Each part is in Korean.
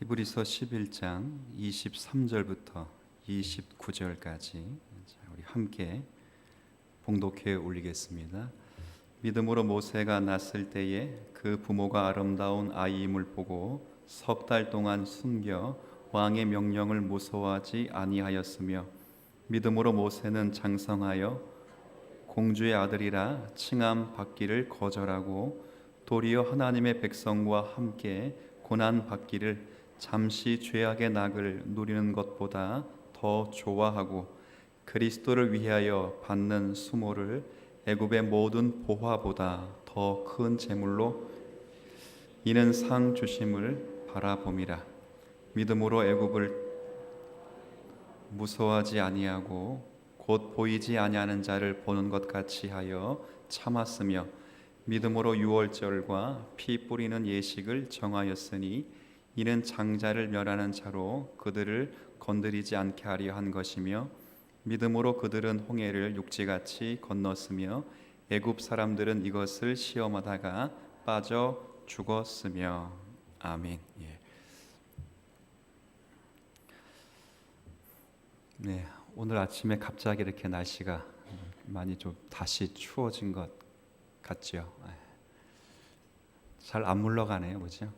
히브리서 11장 23절부터 29절까지 우리 함께 봉독해 올리겠습니다. 믿음으로 모세가 났을 때에 그 부모가 아름다운 아이임을 보고 석 달 동안 숨겨 왕의 명령을 무서워하지 아니하였으며, 믿음으로 모세는 장성하여 공주의 아들이라 칭함 받기를 거절하고 도리어 하나님의 백성과 함께 고난 받기를 잠시 죄악의 낙을 누리는 것보다 더 좋아하고, 그리스도를 위하여 받는 수모를 애굽의 모든 보화보다 더 큰 재물로 이는 상 주심을 바라봄이라. 믿음으로 애굽을 무서워하지 아니하고 곧 보이지 아니하는 자를 보는 것 같이 하여 참았으며, 믿음으로 유월절과 피 뿌리는 예식을 정하였으니 이는 장자를 멸하는 자로 그들을 건드리지 않게 하려 한 것이며, 믿음으로 그들은 홍해를 육지같이 건넜으며 애굽 사람들은 이것을 시험하다가 빠져 죽었으며. 아멘. 네, 오늘 아침에 갑자기 이렇게 날씨가 많이 좀 다시 추워진 것 같죠. 잘 안 물러가네요, 그렇죠?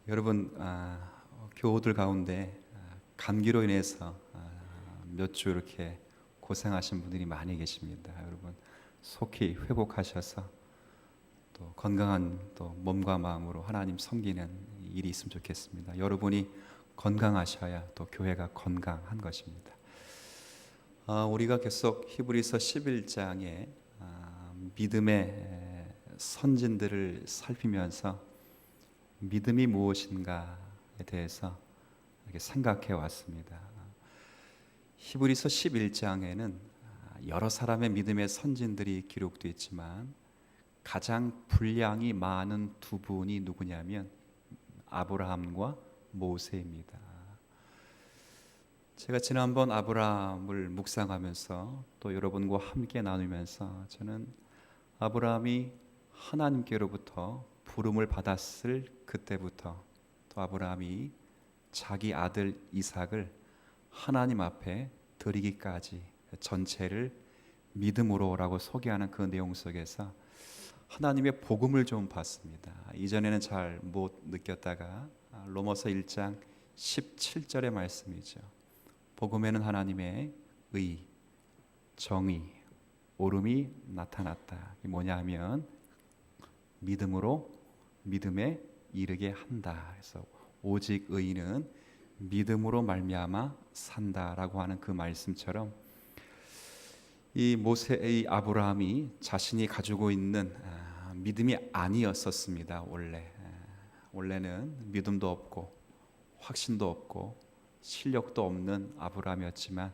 여러분, 교우들 가운데 감기로 인해서 몇 주 이렇게 고생하신 분들이 많이 계십니다. 여러분 속히 회복하셔서 또 건강한 또 몸과 마음으로 하나님 섬기는 일이 있으면 좋겠습니다. 여러분이 건강하셔야 또 교회가 건강한 것입니다. 우리가 계속 히브리서 11장에 믿음의 선진들을 살피면서 믿음이 무엇인가에 대해서 이렇게 생각해 왔습니다. 히브리서 11장에는 여러 사람의 믿음의 선진들이 기록되어 있지만 가장 분량이 많은 두 분이 누구냐면 아브라함과 모세입니다. 제가 지난번 아브라함을 묵상하면서 또 여러분과 함께 나누면서 저는 아브라함이 하나님께로부터 부름을 받았을 그때부터 또 아브라함이 자기 아들 이삭을 하나님 앞에 드리기까지 전체를 믿음으로라고 소개하는 그 내용 속에서 하나님의 복음을 좀 봤습니다. 이전에는 잘 못 느꼈다가 로마서 1장 17절의 말씀이죠. 복음에는 하나님의 의, 정의, 옳음이 나타났다. 이게 뭐냐 하면 믿음으로 믿음에 이르게 한다. 그래서 오직 의인은 믿음으로 말미암아 산다라고 하는 그 말씀처럼 이 모세의 아브라함이 자신이 가지고 있는 믿음이 아니었었습니다. 원래는 믿음도 없고 확신도 없고 실력도 없는 아브라함이었지만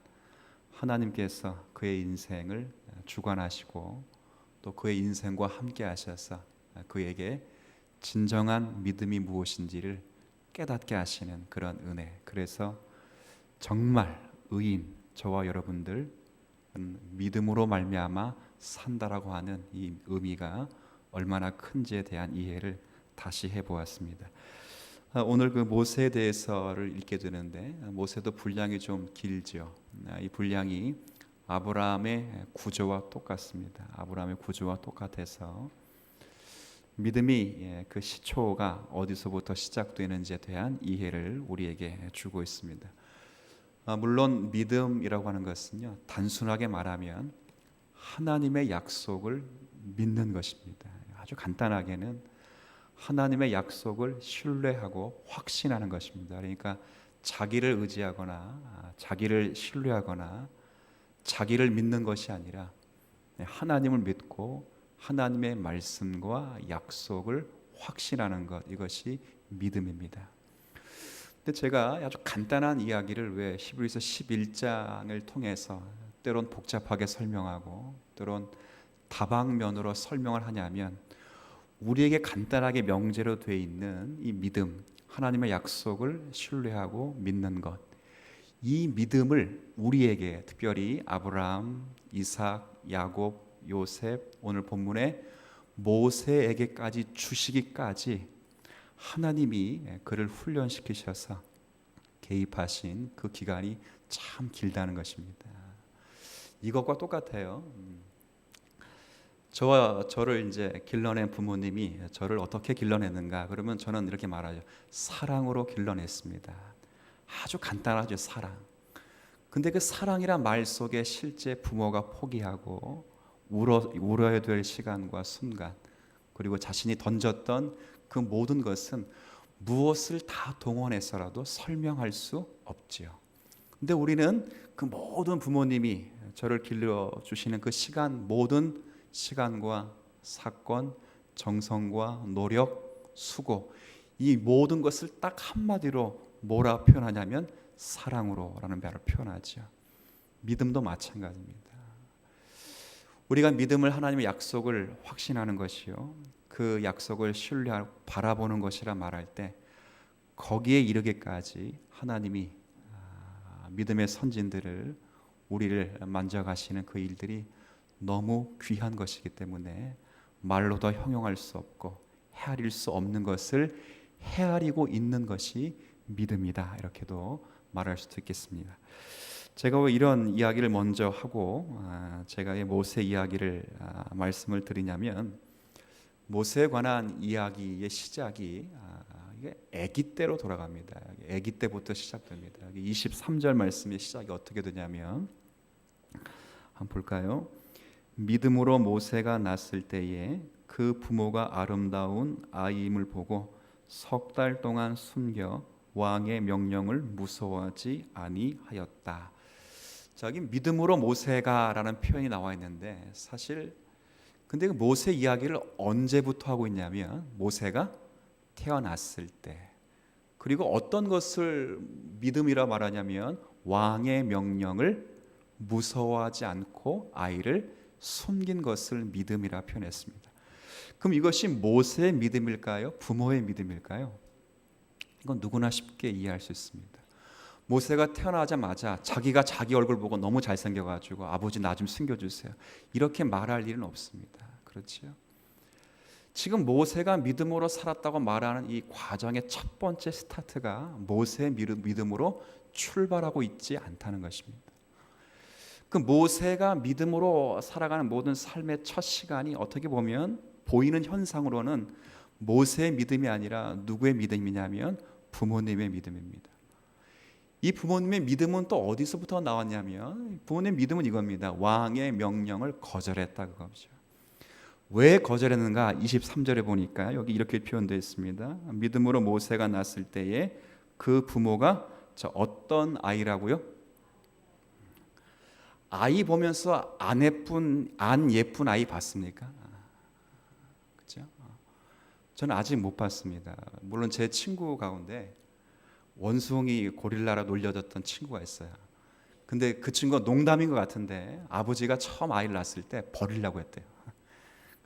하나님께서 그의 인생을 주관하시고 또 그의 인생과 함께 하셔서 그에게 진정한 믿음이 무엇인지를 깨닫게 하시는 그런 은혜. 그래서 정말 의인 저와 여러분들 믿음으로 말미암아 산다라고 하는 이 의미가 얼마나 큰지에 대한 이해를 다시 해보았습니다. 오늘 그 모세에 대해서를 읽게 되는데 모세도 분량이 좀 길죠. 이 분량이 아브라함의 구조와 똑같습니다. 아브라함의 구조와 똑같아서 믿음이 그 시초가 어디서부터 시작되는지에 대한 이해를 우리에게 주고 있습니다. 물론 믿음이라고 하는 것은요, 단순하게 말하면 하나님의 약속을 믿는 것입니다. 아주 간단하게는 하나님의 약속을 신뢰하고 확신하는 것입니다. 그러니까 자기를 의지하거나 자기를 신뢰하거나 자기를 믿는 것이 아니라 하나님을 믿고 하나님의 말씀과 약속을 확신하는 것, 이것이 믿음입니다. 근데 제가 아주 간단한 이야기를 왜 히브리서 11장을 통해서 때론 복잡하게 설명하고 때론 다방면으로 설명을 하냐면 우리에게 간단하게 명제로 되어 있는 이 믿음, 하나님의 약속을 신뢰하고 믿는 것, 이 믿음을 우리에게 특별히 아브라함, 이삭, 야곱, 요셉, 오늘 본문에 모세에게까지 주시기까지 하나님이 그를 훈련시키셔서 개입하신 그 기간이 참 길다는 것입니다. 이것과 똑같아요. 저를 이제 길러낸 부모님이 저를 어떻게 길러냈는가? 그러면 저는 이렇게 말하죠. 사랑으로 길러냈습니다. 아주 간단하죠, 사랑. 근데 그 사랑이란 말 속에 실제 부모가 포기하고 울어야 될 시간과 순간, 그리고 자신이 던졌던 그 모든 것은 무엇을 다 동원해서라도 설명할 수 없지요. 근데 우리는 그 모든 부모님이 저를 길러주시는 그 시간, 모든 시간과 사건, 정성과 노력, 수고, 이 모든 것을 딱 한마디로 뭐라 표현하냐면 사랑으로라는 말을 표현하죠. 믿음도 마찬가지입니다. 우리가 믿음을 하나님의 약속을 확신하는 것이요, 그 약속을 신뢰하고 바라보는 것이라 말할 때 거기에 이르기까지 하나님이 믿음의 선진들을, 우리를 만져가시는 그 일들이 너무 귀한 것이기 때문에 말로도 형용할 수 없고 헤아릴 수 없는 것을 헤아리고 있는 것이 믿음이다, 이렇게도 말할 수도 있겠습니다. 제가 왜 이런 이야기를 먼저 하고 제가 이 모세 이야기를 말씀을 드리냐면, 모세에 관한 이야기의 시작이 이게 아기 때로 돌아갑니다. 아기 때부터 시작됩니다. 23절 말씀의 시작이 어떻게 되냐면, 한번 볼까요? 믿음으로 모세가 낳았을 때에 그 부모가 아름다운 아이임을 보고 석 달 동안 숨겨 왕의 명령을 무서워하지 아니하였다. 저기 믿음으로 모세가라는 표현이 나와 있는데, 사실 근데 그 모세 이야기를 언제부터 하고 있냐면 모세가 태어났을 때, 그리고 어떤 것을 믿음이라 말하냐면 왕의 명령을 무서워하지 않고 아이를 숨긴 것을 믿음이라 표현했습니다. 그럼 이것이 모세의 믿음일까요? 부모의 믿음일까요? 이건 누구나 쉽게 이해할 수 있습니다. 모세가 태어나자마자 자기가 자기 얼굴 보고 너무 잘생겨가지고 아버지 나 좀 숨겨주세요, 이렇게 말할 일은 없습니다. 그렇죠? 지금 모세가 믿음으로 살았다고 말하는 이 과정의 첫 번째 스타트가 모세의 믿음으로 출발하고 있지 않다는 것입니다. 그 모세가 믿음으로 살아가는 모든 삶의 첫 시간이 어떻게 보면 보이는 현상으로는 모세의 믿음이 아니라 누구의 믿음이냐면 부모님의 믿음입니다. 이 부모님의 믿음은 또 어디서부터 나왔냐면, 부모님의 믿음은 이겁니다. 왕의 명령을 거절했다, 그거죠. 왜 거절했는가? 23절에 보니까 여기 이렇게 표현되어 있습니다. 믿음으로 모세가 낳았을 때에 그 부모가 어떤 아이라고요? 아이 보면서 안 예쁜 아이 봤습니까? 그렇죠? 저는 아직 못 봤습니다. 물론 제 친구 가운데 원숭이 고릴라라 놀려졌던 친구가 있어요. 근데 그 친구가 농담인 것 같은데 아버지가 처음 아이를 낳았을 때 버리려고 했대요.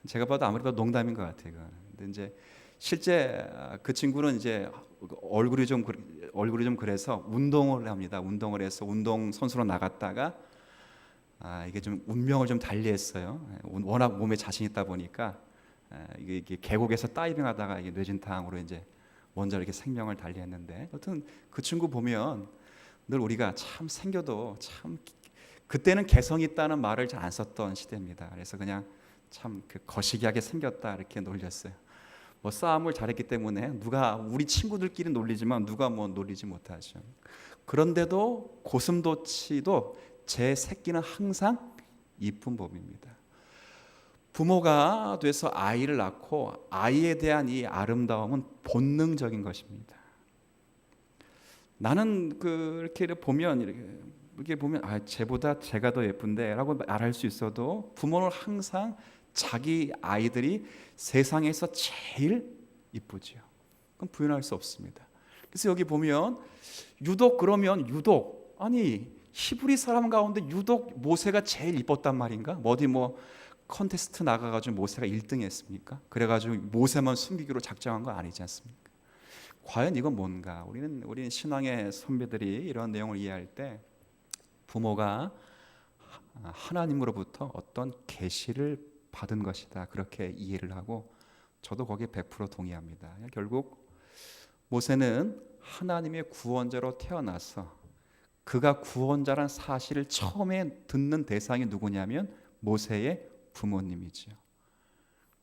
제가 봐도 아무래도 농담인 것 같아요. 근데 이제 실제 그 친구는 이제 얼굴이 좀 그래서 운동을 합니다. 운동을 해서 운동 선수로 나갔다가 이게 좀 운명을 좀 달리했어요. 워낙 몸에 자신 있다 보니까 이게 계곡에서 다이빙하다가 이게 뇌진탕으로 이제 먼저 이렇게 생명을 달리했는데, 여튼 그 친구 보면 늘 우리가 참 생겨도 참 그때는 개성 있다는 말을 잘 안 썼던 시대입니다. 그래서 그냥 참 그 거시기하게 생겼다 이렇게 놀렸어요. 뭐 싸움을 잘했기 때문에 누가 우리 친구들끼리 놀리지만 누가 뭐 놀리지 못하죠. 그런데도 고슴도치도 제 새끼는 항상 이쁜 법입니다. 부모가 돼서 아이를 낳고 아이에 대한 이 아름다움은 본능적인 것입니다. 나는 이렇게 보면 쟤보다 제가 더 예쁜데라고 말할 수 있어도 부모는 항상 자기 아이들이 세상에서 제일 이쁘지요. 그건 부인할 수 없습니다. 그래서 여기 보면 유독 히브리 사람 가운데 유독 모세가 제일 이뻤단 말인가? 어디 컨테스트 나가가지고 모세가 1등 했습니까? 그래가지고 모세만 숨기기로 작정한 거 아니지 않습니까? 과연 이건 뭔가? 우리는 신앙의 선배들이 이런 내용을 이해할 때 부모가 하나님으로부터 어떤 계시를 받은 것이다, 그렇게 이해를 하고 저도 거기에 100% 동의합니다. 결국 모세는 하나님의 구원자로 태어나서 그가 구원자란 사실을 처음에 듣는 대상이 누구냐면 모세의 부모님이죠.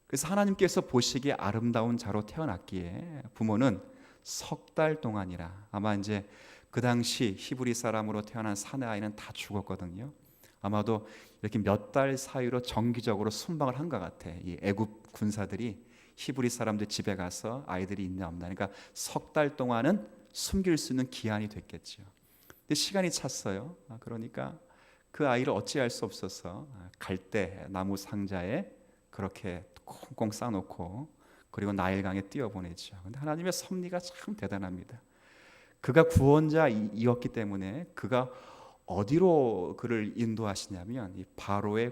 그래서 하나님께서 보시기에 아름다운 자로 태어났기에 부모는 석 달 동안이라, 아마 이제 그 당시 히브리 사람으로 태어난 사내 아이는 다 죽었거든요. 아마도 이렇게 몇 달 사이로 정기적으로 순방을 한 것 같아. 이 애굽 군사들이 히브리 사람들 집에 가서 아이들이 있나 없나, 그러니까 석 달 동안은 숨길 수 있는 기한이 됐겠죠. 근데 시간이 찼어요. 그러니까 그 아이를 어찌할 수 없어서 갈대 나무 상자에 그렇게 꽁꽁 싸놓고 그리고 나일강에 띄워보내죠. 근데 하나님의 섭리가 참 대단합니다. 그가 구원자이었기 때문에 그가 어디로 그를 인도하시냐면 이 바로의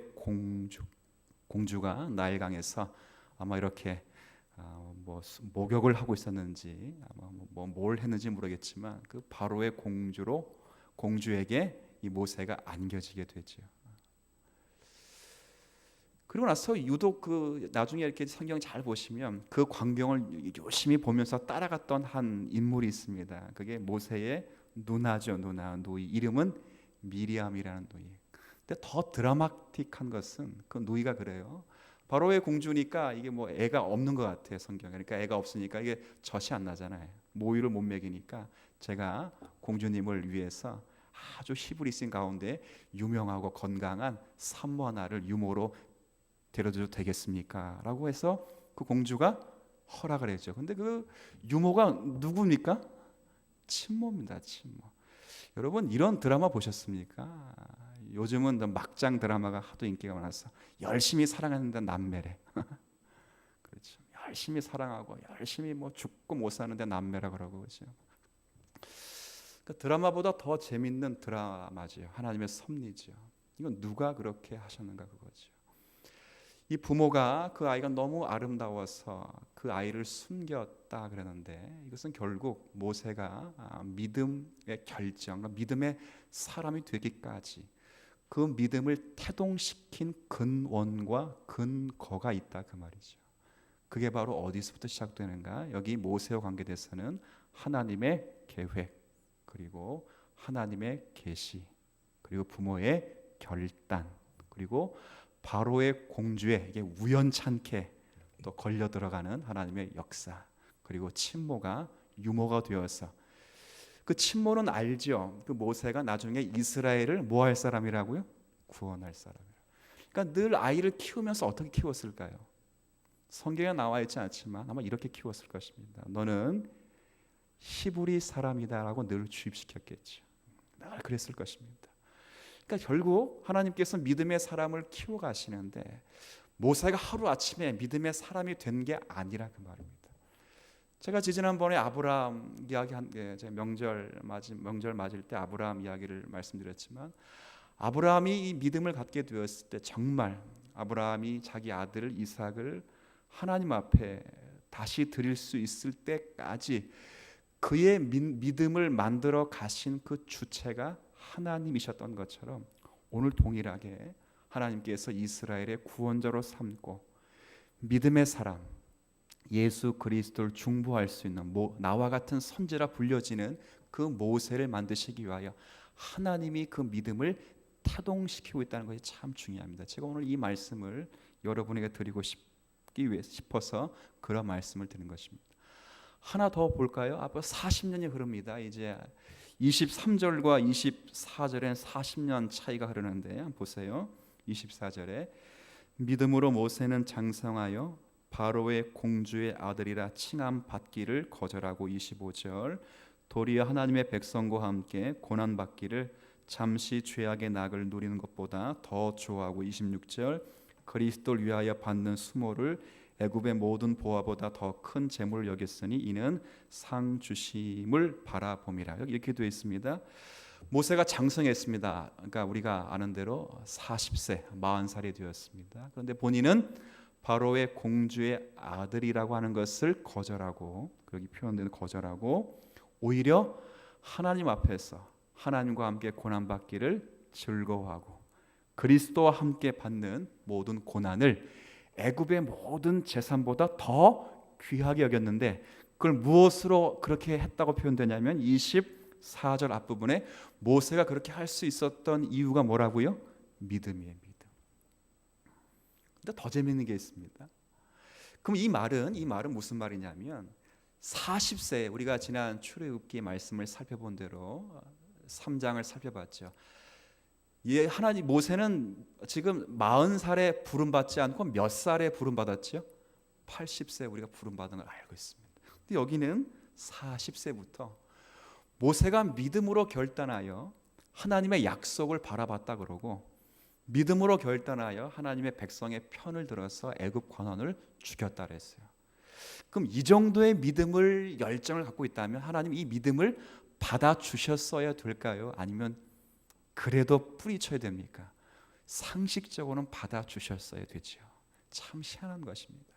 공주가 나일강에서 아마 이렇게 뭐 목욕을 하고 있었는지 아마 뭘 했는지 모르겠지만 그 바로의 공주에게 이 모세가 안겨지게 되죠. 그리고 나서 유독 그 나중에 이렇게 성경 잘 보시면 그 광경을 열심히 보면서 따라갔던 한 인물이 있습니다. 그게 모세의 누나죠. 누이 이름은 미리암이라는 누이. 근데 더 드라마틱한 것은 그 누이가 그래요. 바로의 공주니까 이게 뭐 애가 없는 것 같아요, 성경에. 그러니까 애가 없으니까 이게 젖이 안 나잖아요. 모유를 못 먹이니까 제가 공주님을 위해서 아주 히브리신 가운데 유명하고 건강한 산모 하나를 유모로 데려줘도 되겠습니까? 라고 해서 그 공주가 허락을 했죠. 근데 그 유모가 누굽니까? 친모입니다. 친모. 여러분 이런 드라마 보셨습니까? 요즘은 막장 드라마가 하도 인기가 많아서 열심히 사랑하는 남매래. 그렇죠. 열심히 사랑하고 열심히 뭐 죽고 못 사는데 남매라 그러고 그렇죠. 그 드라마보다 더 재밌는 드라마죠. 하나님의 섭리죠. 이건 누가 그렇게 하셨는가 그거죠. 이 부모가 그 아이가 너무 아름다워서 그 아이를 숨겼다 그러는데 이것은 결국 모세가 믿음의 결정, 믿음의 사람이 되기까지 그 믿음을 태동시킨 근원과 근거가 있다 그 말이죠. 그게 바로 어디서부터 시작되는가? 여기 모세와 관계돼서는 하나님의 계획, 그리고 하나님의 계시, 그리고 부모의 결단, 그리고 바로의 공주에 이게 우연찮게 또 걸려 들어가는 하나님의 역사, 그리고 친모가 유모가 되어서 그 친모는 알죠. 그 모세가 나중에 이스라엘을 뭐 할 사람이라고요? 구원할 사람이라. 그러니까 늘 아이를 키우면서 어떻게 키웠을까요? 성경에 나와 있지 않지만 아마 이렇게 키웠을 것입니다. 너는 히브리 사람이다라고 늘 주입시켰겠죠. 늘 그랬을 것입니다. 그러니까 결국 하나님께서 믿음의 사람을 키워가시는데 모세가 하루아침에 믿음의 사람이 된 게 아니라 그 말입니다. 제가 지난번에 아브라함 이야기 제가 명절 맞을 때 아브라함 이야기를 말씀드렸지만 아브라함이 이 믿음을 갖게 되었을 때 정말 아브라함이 자기 아들 이삭을 하나님 앞에 다시 드릴 수 있을 때까지 그의 믿음을 만들어 가신 그 주체가 하나님이셨던 것처럼 오늘 동일하게 하나님께서 이스라엘의 구원자로 삼고 믿음의 사람 예수 그리스도를 중보할 수 있는 나와 같은 선지라 불려지는 그 모세를 만드시기 위하여 하나님이 그 믿음을 태동시키고 있다는 것이 참 중요합니다. 제가 오늘 이 말씀을 여러분에게 드리고 싶어서 그런 말씀을 드린 것입니다. 하나 더 볼까요? 앞으로 40년이 흐릅니다. 이제 23절과 24절엔 40년 차이가 흐르는데 한번 보세요. 24절에 믿음으로 모세는 장성하여 바로의 공주의 아들이라 칭함 받기를 거절하고 25절 도리어 하나님의 백성과 함께 고난 받기를 잠시 죄악의 낙을 누리는 것보다 더 좋아하고 26절 그리스도를 위하여 받는 수모를 애굽의 모든 보화보다 더 큰 재물을 여겼으니 이는 상 주심을 바라봄이라. 이렇게 되어 있습니다. 모세가 장성했습니다. 그러니까 우리가 아는 대로 40세, 40살이 되었습니다. 그런데 본인은 바로의 공주의 아들이라고 하는 것을 거절하고, 여기 표현되는 거절하고 오히려 하나님 앞에서 하나님과 함께 고난받기를 즐거워하고 그리스도와 함께 받는 모든 고난을 애굽의 모든 재산보다 더 귀하게 여겼는데 그걸 무엇으로 그렇게 했다고 표현되냐면 24절 앞부분에 모세가 그렇게 할 수 있었던 이유가 뭐라고요? 믿음이에요. 믿음. 근데 더 재밌는 게 있습니다. 그럼 이 말은 무슨 말이냐면 40세, 우리가 지난 출애굽기 말씀을 살펴본 대로 3장을 살펴봤죠. 하나님 모세는 지금 40살에 부름받지 않고 몇 살에 부름받았죠? 80세 우리가 부름받은 걸 알고 있습니다. 근데 여기는 40세부터 모세가 믿음으로 결단하여 하나님의 약속을 바라봤다 그러고, 믿음으로 결단하여 하나님의 백성의 편을 들어서 애굽 관원을 죽였다 그랬어요. 그럼 이 정도의 믿음을, 열정을 갖고 있다면 하나님 이 믿음을 받아주셨어야 될까요? 아니면 그래도 뿌리쳐야 됩니까? 상식적으로는 받아주셨어야 되죠. 참 희한한 것입니다.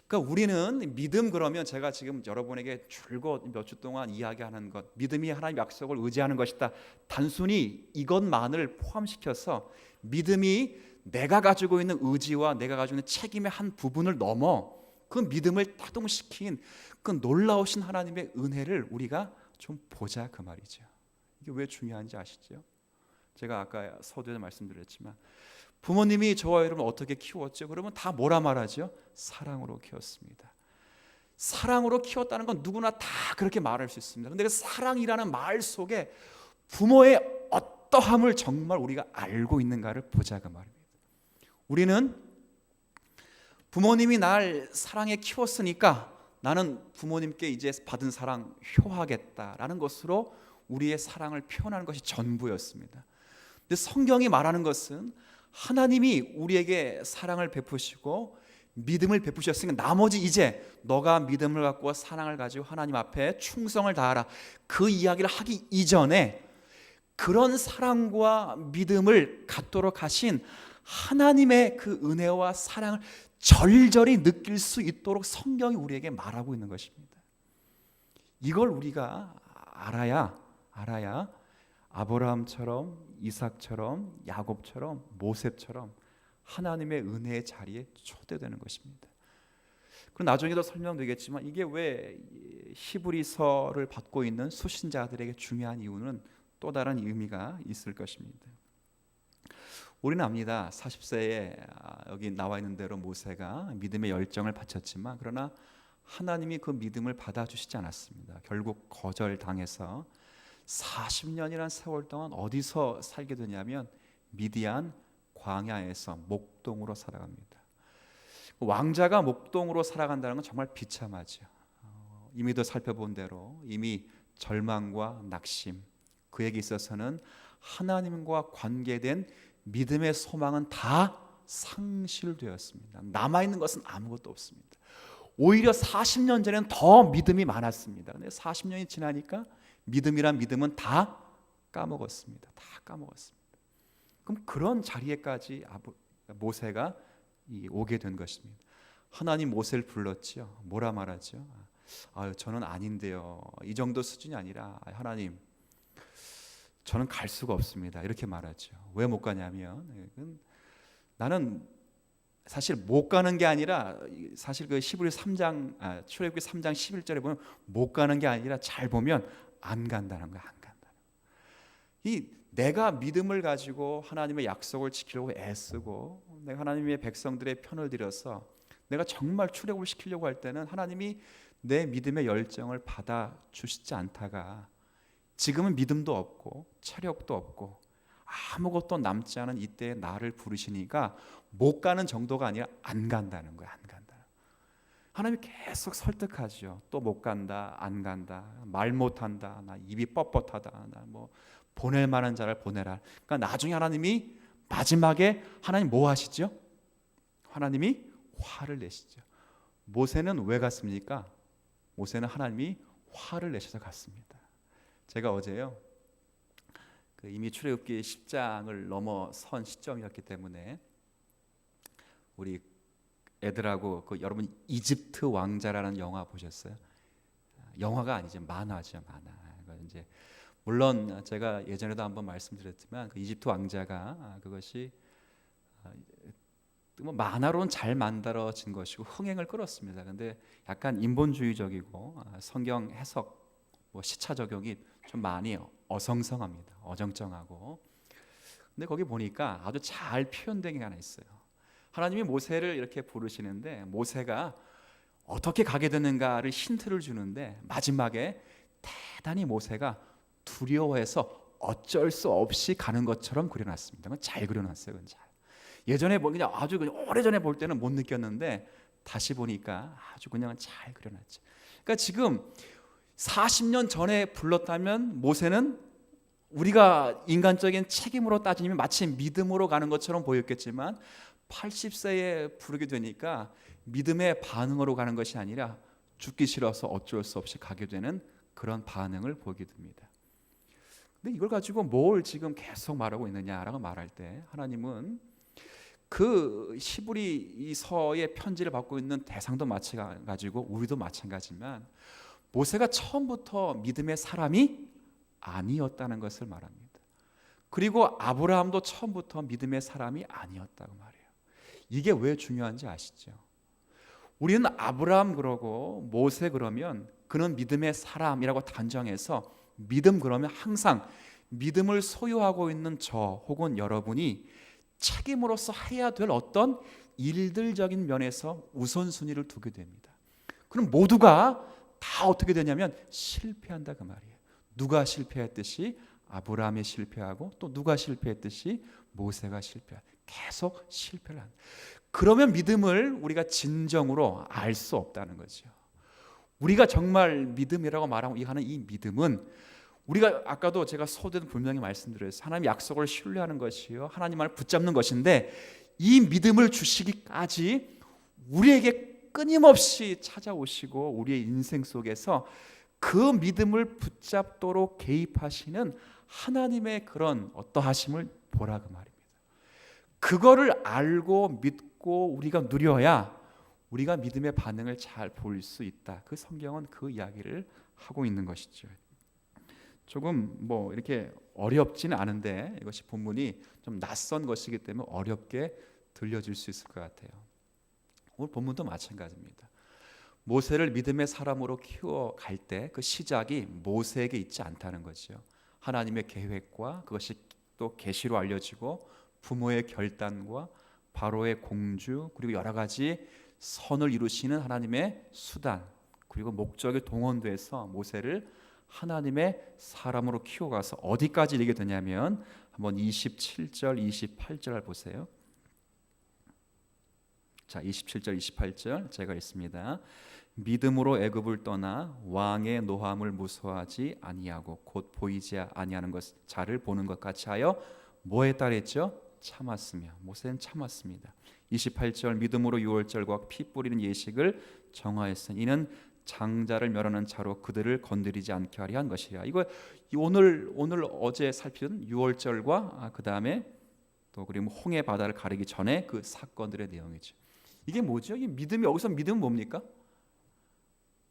그러니까 우리는 믿음, 그러면 제가 지금 여러분에게 줄곧 몇 주 동안 이야기하는 것, 믿음이 하나님 약속을 의지하는 것이다, 단순히 이것만을 포함시켜서 믿음이 내가 가지고 있는 의지와 내가 가지고 있는 책임의 한 부분을 넘어 그 믿음을 타동시킨 그 놀라우신 하나님의 은혜를 우리가 좀 보자, 그 말이죠. 이게 왜 중요한지 아시죠? 제가 아까 서두에 말씀드렸지만 부모님이 저와 여러분 어떻게 키웠죠? 그러면 다 뭐라 말하죠? 사랑으로 키웠습니다. 사랑으로 키웠다는 건 누구나 다 그렇게 말할 수 있습니다. 그런데 그 사랑이라는 말 속에 부모의 어떠함을 정말 우리가 알고 있는가를 보자, 그 말입니다. 우리는 부모님이 날 사랑해 키웠으니까 나는 부모님께 이제 받은 사랑 효하겠다라는 것으로 우리의 사랑을 표현하는 것이 전부였습니다. 근데 성경이 말하는 것은 하나님이 우리에게 사랑을 베푸시고 믿음을 베푸셨으니까 나머지 이제 너가 믿음을 갖고 사랑을 가지고 하나님 앞에 충성을 다하라, 그 이야기를 하기 이전에 그런 사랑과 믿음을 갖도록 하신 하나님의 그 은혜와 사랑을 절절히 느낄 수 있도록 성경이 우리에게 말하고 있는 것입니다. 이걸 우리가 알아야 아브라함처럼, 이삭처럼, 야곱처럼, 모세처럼 하나님의 은혜의 자리에 초대되는 것입니다. 그럼 나중에도 설명되겠지만 이게 왜 히브리서를 받고 있는 수신자들에게 중요한 이유는 또 다른 의미가 있을 것입니다. 우리는 압니다. 40세에 여기 나와 있는 대로 모세가 믿음의 열정을 바쳤지만 그러나 하나님이 그 믿음을 받아주시지 않았습니다. 결국 거절당해서 40년이라는 세월 동안 어디서 살게 되냐면 미디안 광야에서 목동으로 살아갑니다. 왕자가 목동으로 살아간다는 건 정말 비참하죠. 이미도 살펴본 대로 이미 절망과 낙심, 그에게 있어서는 하나님과 관계된 믿음의 소망은 다 상실되었습니다. 남아있는 것은 아무것도 없습니다. 오히려 40년 전에는 더 믿음이 많았습니다. 근데 40년이 지나니까 믿음은 다 까먹었습니다. 다 까먹었습니다. 그럼 그런 자리에까지 모세가 오게 된 것입니다. 하나님 모세를 불렀지요. 뭐라 말하죠? 저는 아닌데요. 이 정도 수준이 아니라 하나님, 저는 갈 수가 없습니다. 이렇게 말하죠. 왜 못 가냐면 나는 사실 못 가는 게 아니라, 사실 그 히브리 3장 출애굽기 3장 11절에 보면 못 가는 게 아니라 잘 보면 안 간다는 거야. 안 간다는 거야. 내가 믿음을 가지고 하나님의 약속을 지키려고 애쓰고 내가 하나님의 백성들의 편을 들여서 내가 정말 출애굽을 시키려고 할 때는 하나님이 내 믿음의 열정을 받아주시지 않다가 지금은 믿음도 없고 체력도 없고 아무것도 남지 않은 이때에 나를 부르시니까 못 가는 정도가 아니라 안 간다는 거야. 안 간다. 하나님이 계속 설득하죠. 또 못 간다, 안 간다, 말 못한다, 나 입이 뻣뻣하다, 나 뭐 보낼 만한 자를 보내라. 그러니까 나중에 하나님이 마지막에 하나님 뭐 하시죠? 하나님이 화를 내시죠. 모세는 왜 갔습니까? 모세는 하나님이 화를 내셔서 갔습니다. 제가 어제요, 이미 출애굽기 10장을 넘어선 시점이었기 때문에 우리 애들하고 여러분 이집트 왕자라는 영화 보셨어요? 영화가 아니죠, 만화죠, 만화. 이제 물론 제가 예전에도 한번 말씀드렸지만 그 이집트 왕자가 그것이 뭐 만화로는 잘 만들어진 것이고 흥행을 끌었습니다. 근데 약간 인본주의적이고 성경 해석, 뭐 시차 적용이 좀 많이 어성성합니다. 어정쩡하고. 근데 거기 보니까 아주 잘 표현된 게 하나 있어요. 하나님이 모세를 이렇게 부르시는데 모세가 어떻게 가게 되는가를 힌트를 주는데 마지막에 대단히 모세가 두려워해서 어쩔 수 없이 가는 것처럼 그려놨습니다. 그건 잘 그려놨어요. 그건 잘. 예전에 그냥 아주 그냥 오래전에 볼 때는 못 느꼈는데 다시 보니까 아주 그냥 잘 그려놨죠. 그러니까 지금 40년 전에 불렀다면 모세는 우리가 인간적인 책임으로 따지면 마치 믿음으로 가는 것처럼 보였겠지만 80세에 부르게 되니까 믿음의 반응으로 가는 것이 아니라 죽기 싫어서 어쩔 수 없이 가게 되는 그런 반응을 보게 됩니다. 근데 이걸 가지고 뭘 지금 계속 말하고 있느냐라고 말할 때 하나님은 그 히브리서의 편지를 받고 있는 대상도 마찬가지고 우리도 마찬가지지만 모세가 처음부터 믿음의 사람이 아니었다는 것을 말합니다. 그리고 아브라함도 처음부터 믿음의 사람이 아니었다고 말해요. 이게 왜 중요한지 아시죠? 우리는 아브라함 그러고 모세 그러면 그는 믿음의 사람이라고 단정해서 믿음 그러면 항상 믿음을 소유하고 있는 저 혹은 여러분이 책임으로서 해야 될 어떤 일들적인 면에서 우선순위를 두게 됩니다. 그럼 모두가 다 어떻게 되냐면 실패한다 그 말이에요. 누가 실패했듯이 아브라함이 실패하고 또 누가 실패했듯이 모세가 실패하고 계속 실패를 한다. 그러면 믿음을 우리가 진정으로 알 수 없다는 거죠. 우리가 정말 믿음이라고 말하고 하는 이 믿음은 우리가 아까도 제가 서두에도 분명히 말씀드렸어요. 하나님 약속을 신뢰하는 것이요 하나님을 붙잡는 것인데 이 믿음을 주시기까지 우리에게 끊임없이 찾아오시고 우리의 인생 속에서 그 믿음을 붙잡도록 개입하시는 하나님의 그런 어떠하심을 보라 그 말입니다. 그거를 알고 믿고 우리가 누려야 우리가 믿음의 반응을 잘 볼 수 있다. 그 성경은 그 이야기를 하고 있는 것이죠. 조금 뭐 이렇게 어렵지는 않은데 이것이 본문이 좀 낯선 것이기 때문에 어렵게 들려질 수 있을 것 같아요. 오늘 본문도 마찬가지입니다. 모세를 믿음의 사람으로 키워갈 때 그 시작이 모세에게 있지 않다는 거죠. 하나님의 계획과 그것이 또 계시로 알려지고 부모의 결단과 바로의 공주 그리고 여러 가지 선을 이루시는 하나님의 수단 그리고 목적에 동원돼서 모세를 하나님의 사람으로 키워가서 어디까지 이르게 되냐면 한번 27절 28절 보세요. 자 27절 28절 제가 읽습니다. 믿음으로 애굽을 떠나 왕의 노함을 무서워하지 아니하고 곧 보이지 아니하는 것 자를 보는 것 같이 하여 뭐에 따랐죠? 참았으며 모세는 참았습니다. 28절 믿음으로 유월절과 피 뿌리는 예식을 정하였으니 이는 장자를 멸하는 자로 그들을 건드리지 않게 하려 한 것이라. 이거 오늘 어제 살피던 유월절과 그 다음에 또 그리고 홍해 바다를 가르기 전에 그 사건들의 내용이죠. 이게 뭐죠? 이 믿음이 여기서 믿음은 뭡니까?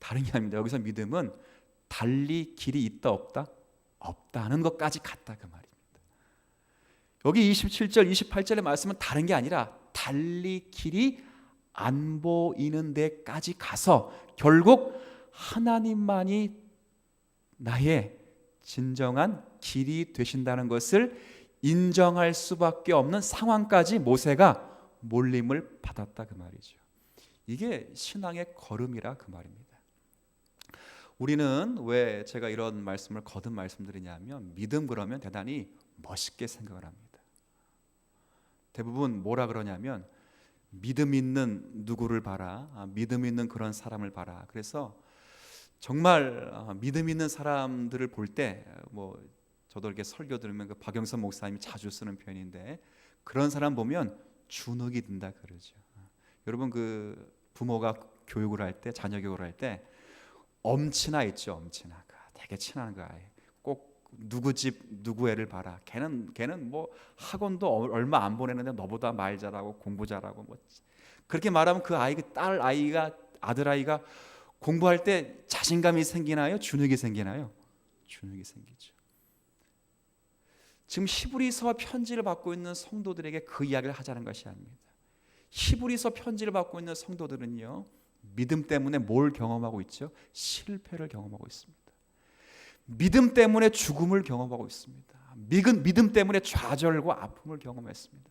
다른 게 아닙니다. 여기서 믿음은 달리 길이 있다 없다? 없다는 것까지 같다 그 말입니다. 여기 27절 28절의 말씀은 다른 게 아니라 달리 길이 안 보이는 데까지 가서 결국 하나님만이 나의 진정한 길이 되신다는 것을 인정할 수밖에 없는 상황까지 모세가 몰림을 받았다 그 말이죠. 이게 신앙의 걸음이라 그 말입니다. 우리는 왜 제가 이런 말씀을 거듭 말씀드리냐면 믿음 그러면 대단히 멋있게 생각을 합니다. 대부분 뭐라 그러냐면 믿음 있는 누구를 봐라, 믿음 있는 그런 사람을 봐라. 그래서 정말 믿음 있는 사람들을 볼 때 뭐 저도 이렇게 설교 들으면 그 박영선 목사님이 자주 쓰는 표현인데 그런 사람 보면 주눅이 든다 그러죠. 여러분 그 부모가 교육을 할 때 자녀 교육을 할 때 엄친아 있죠. 엄친아 되게 친한 그 아이 꼭 누구 집 누구 애를 봐라. 걔는 뭐 학원도 얼마 안 보내는데 너보다 말 잘하고 공부 잘하고 뭐 그렇게 말하면 그 아이 그 딸 아이가 아들 아이가 공부할 때 자신감이 생기나요? 주눅이 생기나요? 주눅이 생기죠. 지금 히브리서 편지를 받고 있는 성도들에게 그 이야기를 하자는 것이 아닙니다. 히브리서 편지를 받고 있는 성도들은요, 믿음 때문에 뭘 경험하고 있죠? 실패를 경험하고 있습니다. 믿음 때문에 죽음을 경험하고 있습니다. 믿음 때문에 좌절과 아픔을 경험했습니다.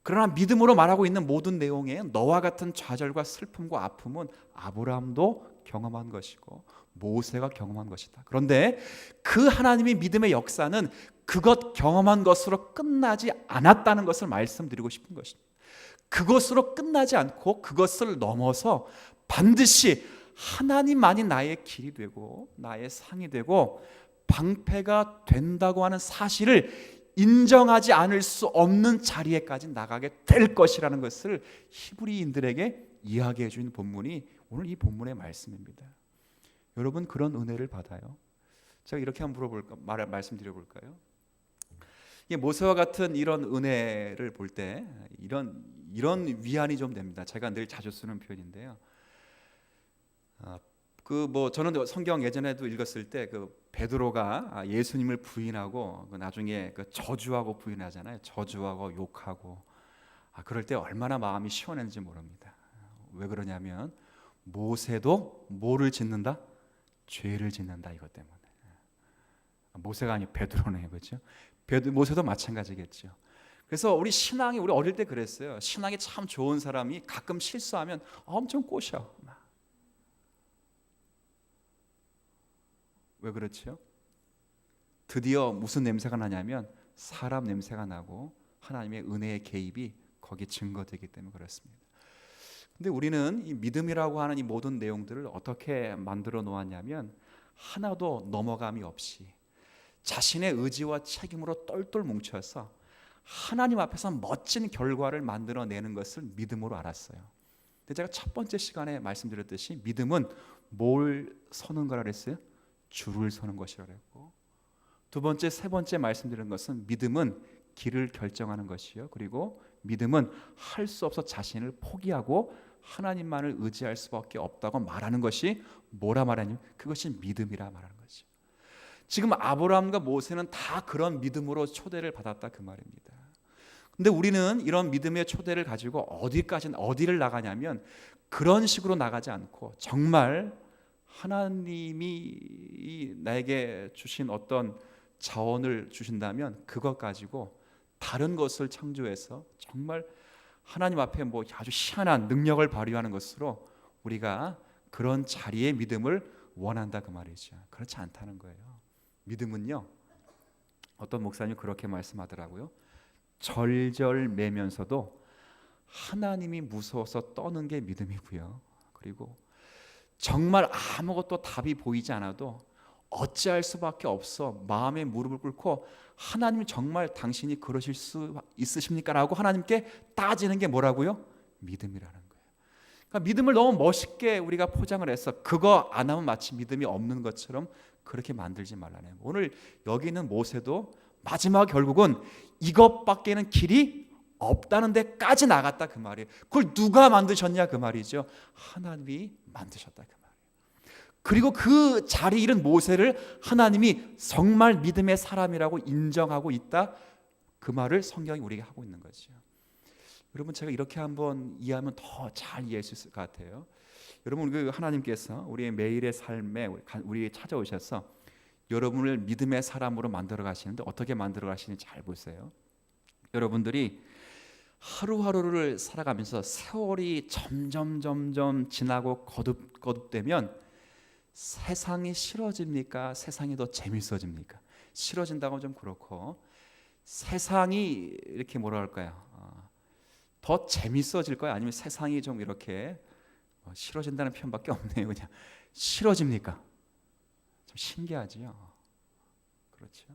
그러나 믿음으로 말하고 있는 모든 내용에 너와 같은 좌절과 슬픔과 아픔은 아브라함도 경험한 것이고 모세가 경험한 것이다. 그런데 그 하나님의 믿음의 역사는 그것 경험한 것으로 끝나지 않았다는 것을 말씀드리고 싶은 것입니다. 그것으로 끝나지 않고 그것을 넘어서 반드시 하나님만이 나의 길이 되고 나의 상이 되고 방패가 된다고 하는 사실을 인정하지 않을 수 없는 자리에까지 나가게 될 것이라는 것을 히브리인들에게 이야기해 주는 본문이 오늘 이 본문의 말씀입니다. 여러분, 그런 은혜를 받아요? 제가 이렇게 한번 말씀드려 볼까요? 모세와 같은 이런 은혜를 볼 때 이런 위안이 좀 됩니다. 제가 늘 자주 쓰는 표현인데요. 저는 성경 예전에도 읽었을 때 베드로가 예수님을 부인하고 나중에 저주하고 부인하잖아요. 저주하고 욕하고 그럴 때 얼마나 마음이 시원했는지 모릅니다. 왜 그러냐면 모세도 뭐를 짓는다? 죄를 짓는다, 이것 때문에. 모세가 아니 베드로네요, 그렇죠? 모세도 마찬가지겠죠. 그래서 우리 어릴 때 그랬어요. 신앙이 참 좋은 사람이 가끔 실수하면 엄청 꼬셔. 왜 그렇죠? 드디어 무슨 냄새가 나냐면 사람 냄새가 나고 하나님의 은혜의 개입이 거기에 증거되기 때문에 그렇습니다. 근데 우리는 이 믿음이라고 하는 이 모든 내용들을 어떻게 만들어 놓았냐면 하나도 넘어감이 없이 자신의 의지와 책임으로 똘똘 뭉쳐서 하나님 앞에서 멋진 결과를 만들어내는 것을 믿음으로 알았어요. 근데 제가 첫 번째 시간에 말씀드렸듯이 믿음은 뭘 서는 거라 그랬어요? 줄을 서는 것이라 그랬고, 두 번째, 세 번째 말씀드린 것은 믿음은 길을 결정하는 것이요, 그리고 믿음은 할 수 없어 자신을 포기하고 하나님만을 의지할 수밖에 없다고 말하는 것이 뭐라 말하냐면 그것이 믿음이라 말하는 거죠. 지금 아브라함과 모세는 다 그런 믿음으로 초대를 받았다, 그 말입니다. 근데 우리는 이런 믿음의 초대를 가지고 어디를 나가냐면 그런 식으로 나가지 않고 정말 하나님이 나에게 주신 어떤 자원을 주신다면 그것 가지고 다른 것을 창조해서 정말 하나님 앞에 아주 희한한 능력을 발휘하는 것으로 우리가 그런 자리의 믿음을 원한다, 그 말이죠. 그렇지 않다는 거예요. 믿음은요, 어떤 목사님이 그렇게 말씀하더라고요. 절절매면서도 하나님이 무서워서 떠는 게 믿음이고요, 그리고 정말 아무것도 답이 보이지 않아도 어찌할 수밖에 없어 마음의 무릎을 꿇고 하나님 정말 당신이 그러실 수 있으십니까? 라고 하나님께 따지는 게 뭐라고요? 믿음이라는 거예요. 그러니까 믿음을 너무 멋있게 우리가 포장을 해서 그거 안 하면 마치 믿음이 없는 것처럼 그렇게 만들지 말라는 거예요. 오늘 여기 있는 모세도 마지막 결국은 이것밖에는 길이 없다는 데까지 나갔다, 그 말이에요. 그걸 누가 만드셨냐, 그 말이죠. 하나님이 만드셨다, 그 말이에요. 그리고 그 자리에 이른 모세를 하나님이 정말 믿음의 사람이라고 인정하고 있다, 그 말을 성경이 우리에게 하고 있는 거죠. 여러분, 제가 이렇게 한번 이해하면 더 잘 이해할 수 있을 것 같아요. 여러분, 하나님께서 우리의 매일의 삶에 우리에 찾아오셔서 여러분을 믿음의 사람으로 만들어 가시는데 어떻게 만들어 가시는지 잘 보세요. 여러분들이 하루하루를 살아가면서 세월이 점점 지나고 거듭되면 세상이 싫어집니까? 세상이 더 재밌어집니까? 싫어진다고 좀 그렇고, 세상이 이렇게 뭐라 할까요? 더 재밌어질까요? 아니면 세상이 좀 이렇게 싫어진다는 표현밖에 없네요. 그냥 싫어집니까? 좀 신기하지요. 그렇죠?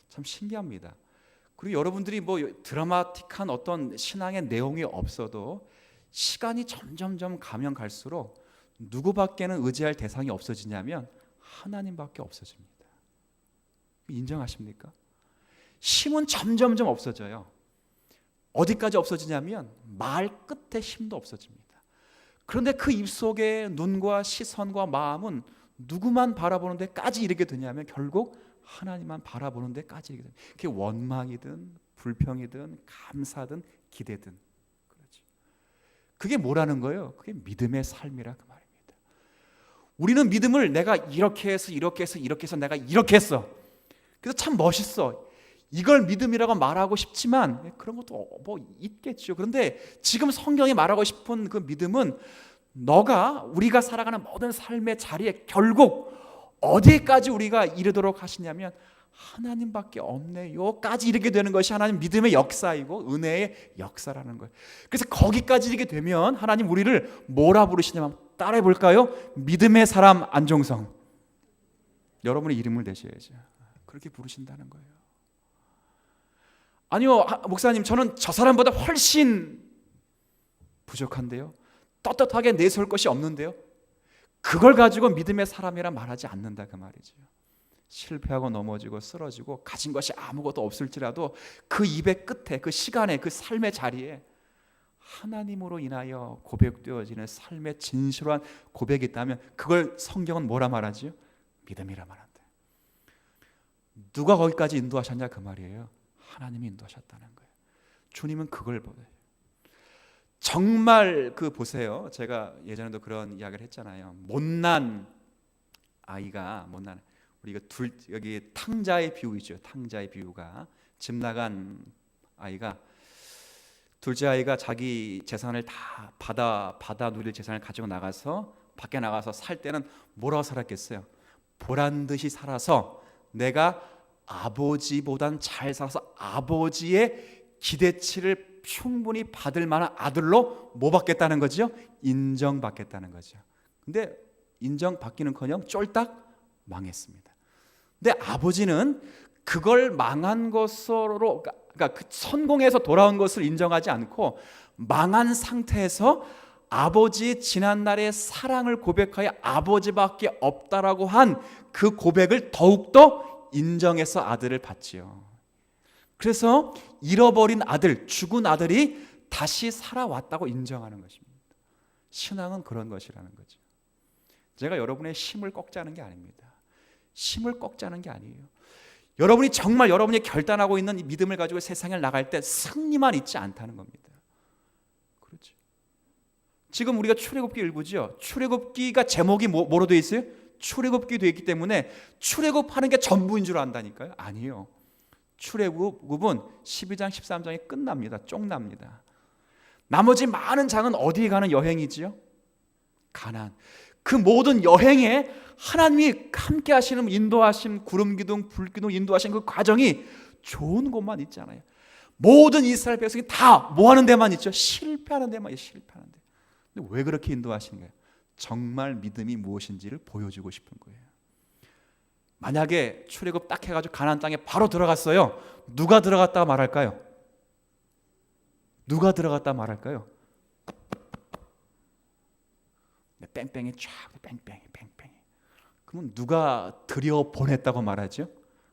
참 신기합니다. 그리고 여러분들이 드라마틱한 어떤 신앙의 내용이 없어도 시간이 점점 가면 갈수록 누구밖에는 의지할 대상이 없어지냐면 하나님밖에 없어집니다. 인정하십니까? 힘은 점점 없어져요. 어디까지 없어지냐면 말 끝에 힘도 없어집니다. 그런데 그 입속에 눈과 시선과 마음은 누구만 바라보는 데까지 이르게 되냐면 결국 하나님만 바라보는 데까지 이르게 됩니다. 그게 원망이든 불평이든 감사든 기대든. 그렇지. 그게 뭐라는 거예요? 그게 믿음의 삶이라 그 말입니다. 우리는 믿음을 내가 이렇게 해서 이렇게 해서 이렇게 해서 내가 이렇게 했어. 그래서 참 멋있어. 이걸 믿음이라고 말하고 싶지만 그런 것도 뭐 있겠죠. 그런데 지금 성경이 말하고 싶은 그 믿음은 우리가 살아가는 모든 삶의 자리에 결국 어디까지 우리가 이르도록 하시냐면 하나님밖에 없네요까지 이르게 되는 것이 하나님 믿음의 역사이고 은혜의 역사라는 거예요. 그래서 거기까지 이르게 되면 하나님 우리를 뭐라 부르시냐면 따라해 볼까요? 믿음의 사람 안종성. 여러분의 이름을 대셔야죠. 그렇게 부르신다는 거예요. 아니요, 목사님, 저는 저 사람보다 훨씬 부족한데요. 떳떳하게 내세울 것이 없는데요. 그걸 가지고 믿음의 사람이라 말하지 않는다 그 말이죠. 실패하고 넘어지고 쓰러지고 가진 것이 아무것도 없을지라도 그 입의 끝에, 그 시간에, 그 삶의 자리에 하나님으로 인하여 고백되어지는 삶의 진실한 고백이 있다면 그걸 성경은 뭐라 말하지요? 믿음이라 말한다. 누가 거기까지 인도하셨냐 그 말이에요. 하나님이 인도하셨다는 거예요. 주님은 그걸 보세요. 정말 보세요. 제가 예전에도 그런 이야기를 했잖아요. 못난 우리가 여기 탕자의 비유이죠. 탕자의 비유가 집 나간 아이가 둘째 아이가 자기 재산을 다 받아 누릴 재산을 가지고 나가서 밖에 나가서 살 때는 뭐라고 살았겠어요? 보란 듯이 살아서 내가 아버지보단 잘 살아서 아버지의 기대치를 충분히 받을 만한 아들로 뭐 받겠다는 거죠? 인정받겠다는 거죠. 근데 인정받기는커녕 쫄딱 망했습니다. 근데 아버지는 그걸 망한 것으로, 그러니까 그 성공해서 돌아온 것을 인정하지 않고 망한 상태에서 아버지의 지난날의 사랑을 고백하여 아버지밖에 없다라고 한 그 고백을 더욱더 인정해서 아들을 받지요. 그래서 잃어버린 아들, 죽은 아들이 다시 살아왔다고 인정하는 것입니다. 신앙은 그런 것이라는 거죠. 제가 여러분의 힘을 꺾자는 게 아닙니다. 힘을 꺾자는 게 아니에요. 여러분이 정말 여러분이 결단하고 있는 이 믿음을 가지고 세상에 나갈 때 승리만 있지 않다는 겁니다. 그렇죠. 지금 우리가 출애굽기 일부죠. 출애굽기가 제목이 뭐로 되어 있어요? 출애굽기 되어 있기 때문에 출애굽하는 게 전부인 줄 안다니까요. 아니에요. 출애굽은 12장 13장이 끝납니다. 쪽납니다. 나머지 많은 장은 어디에 가는 여행이지요? 가나안. 그 모든 여행에 하나님이 함께 하시는 인도하심, 구름기둥, 불기둥 인도하신 그 과정이 좋은 곳만 있잖아요. 모든 이스라엘 백성이 다 뭐 하는 데만 있죠? 실패하는 데만 있어요. 실패하는 데. 근데 왜 그렇게 인도하시는 거예요? 정말 믿음이 무엇인지를 보여주고 싶은 거예요. 만약에 출애굽 딱 해가지고 가나안 땅에 바로 들어갔어요. 누가 들어갔다 말할까요? 누가 들어갔다 말할까요? 뺑뺑이 쫙, 뺑뺑이. 그러면 누가 들여보냈다고 말하죠?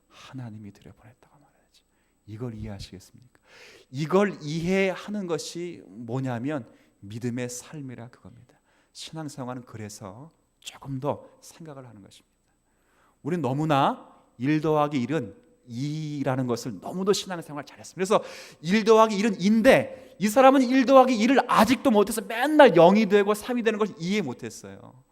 하나님이 들여보냈다고 말하죠. 이걸 이해하시겠습니까? 이걸 이해하는 것이 뭐냐면 믿음의 삶이라 그겁니다. 신앙생활은 그래서 조금 더 생각을 하는 것입니다. 우리는 너무나 1 더하기 1은 2라는 것을 너무도 신앙생활 잘했습니다. 그래서 1 더하기 1은 2인데 이 사람은 1 더하기 1을 아직도 못해서 맨날 0이 되고 3이 되는 걸 이해 못했어요.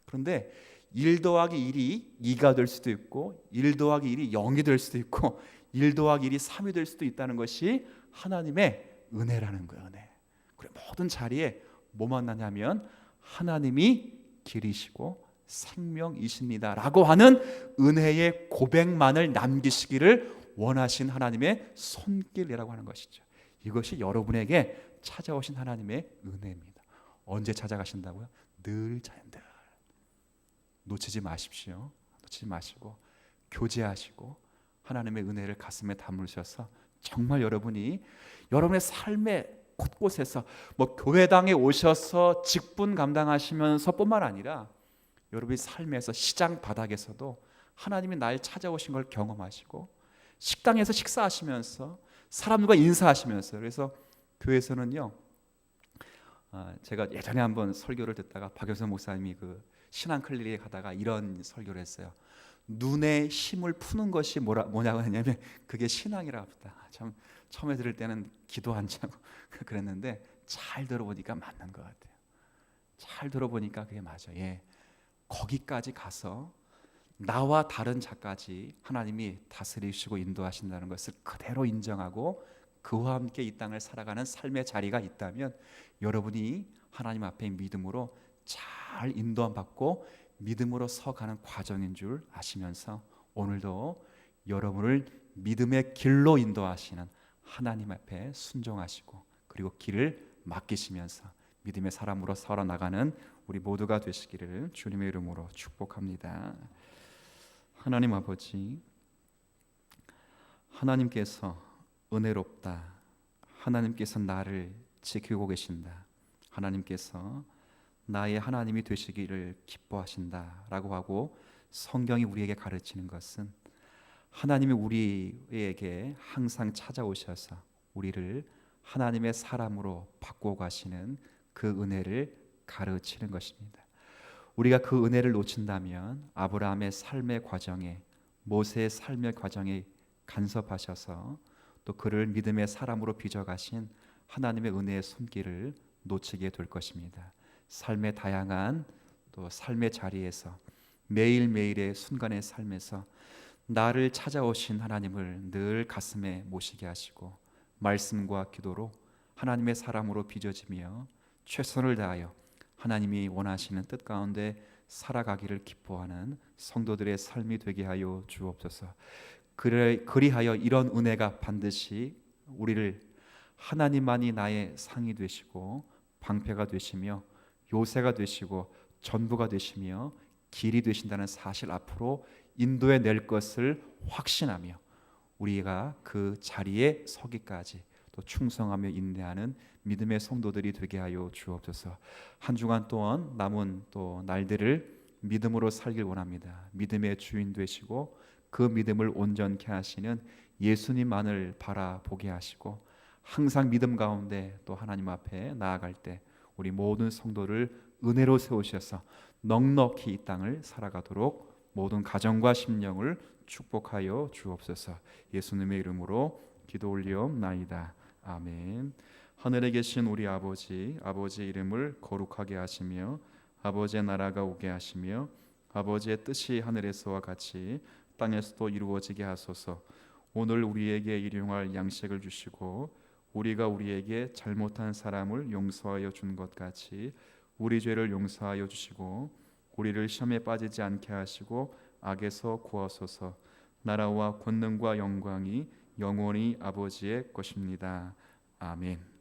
그런데 1 더하기 1이 2가 될 수도 있고 1 더하기 1이 0이 될 수도 있고 1 더하기 1이 3이 될 수도 있다는 것이 하나님의 은혜라는 거예요. 은혜. 그래 모든 자리에 뭐 만나냐면 하나님이 길이시고 생명이십니다 라고 하는 은혜의 고백만을 남기시기를 원하신 하나님의 손길이라고 하는 것이죠. 이것이 여러분에게 찾아오신 하나님의 은혜입니다. 언제 찾아가신다고요? 늘 자연들 놓치지 마십시오. 놓치지 마시고 교제하시고 하나님의 은혜를 가슴에 담으셔서 정말 여러분이 여러분의 삶의 곳곳에서 뭐 교회당에 오셔서 직분 감당하시면서 뿐만 아니라 여러분의 삶에서 시장 바닥에서도 하나님이 날 찾아오신 걸 경험하시고 식당에서 식사하시면서 사람들과 인사하시면서 그래서 교회에서는요 제가 예전에 한번 설교를 듣다가 박효선 목사님이 그 신앙 클리닉에 가다가 이런 설교를 했어요. 눈에 힘을 푸는 것이 뭐냐고 하냐면 그게 신앙이라고 합니다. 참 처음에 들을 때는 기도 안 차고 그랬는데 잘 들어보니까 맞는 것 같아요. 잘 들어보니까 그게 맞아. 예, 거기까지 가서 나와 다른 자까지 하나님이 다스리시고 인도하신다는 것을 그대로 인정하고 그와 함께 이 땅을 살아가는 삶의 자리가 있다면 여러분이 하나님 앞에 믿음으로 잘 인도함 받고 믿음으로 서가는 과정인 줄 아시면서 오늘도 여러분을 믿음의 길로 인도하시는 하나님 앞에 순종하시고 그리고 길을 맡기시면서 믿음의 사람으로 살아나가는 우리 모두가 되시기를 주님의 이름으로 축복합니다. 하나님 아버지, 하나님께서 은혜롭다. 하나님께서 나를 지키고 계신다. 하나님께서 나의 하나님이 되시기를 기뻐하신다라고 하고 성경이 우리에게 가르치는 것은 하나님이 우리에게 항상 찾아오셔서 우리를 하나님의 사람으로 바꾸어 가시는 그 은혜를 가르치는 것입니다. 우리가 그 은혜를 놓친다면 아브라함의 삶의 과정에 모세의 삶의 과정에 간섭하셔서 또 그를 믿음의 사람으로 빚어가신 하나님의 은혜의 손길을 놓치게 될 것입니다. 삶의 다양한 또 삶의 자리에서 매일매일의 순간의 삶에서 나를 찾아오신 하나님을 늘 가슴에 모시게 하시고 말씀과 기도로 하나님의 사람으로 빚어지며 최선을 다하여 하나님이 원하시는 뜻 가운데 살아가기를 기뻐하는 성도들의 삶이 되게 하여 주옵소서. 그리하여 이런 은혜가 반드시 우리를 하나님만이 나의 상이 되시고 방패가 되시며 요새가 되시고 전부가 되시며 길이 되신다는 사실 앞으로 인도해 낼 것을 확신하며 우리가 그 자리에 서기까지 또 충성하며 인내하는 믿음의 성도들이 되게 하여 주옵소서. 한 주간 동안 남은 또 날들을 믿음으로 살길 원합니다. 믿음의 주인 되시고 그 믿음을 온전케 하시는 예수님만을 바라보게 하시고 항상 믿음 가운데 또 하나님 앞에 나아갈 때 우리 모든 성도를 은혜로 세우셔서 넉넉히 이 땅을 살아가도록 모든 가정과 심령을 축복하여 주옵소서. 예수님의 이름으로 기도 올리옵나이다. 아멘. 하늘에 계신 우리 아버지, 아버지의 이름을 거룩하게 하시며 아버지의 나라가 오게 하시며 아버지의 뜻이 하늘에서와 같이 땅에서도 이루어지게 하소서. 오늘 우리에게 일용할 양식을 주시고 우리가 우리에게 잘못한 사람을 용서하여 준 것 같이 우리 죄를 용서하여 주시고 우리를 시험에 빠지지 않게 하시고 악에서 구하소서. 나라와 권능과 영광이 영원히 아버지의 것입니다. 아멘.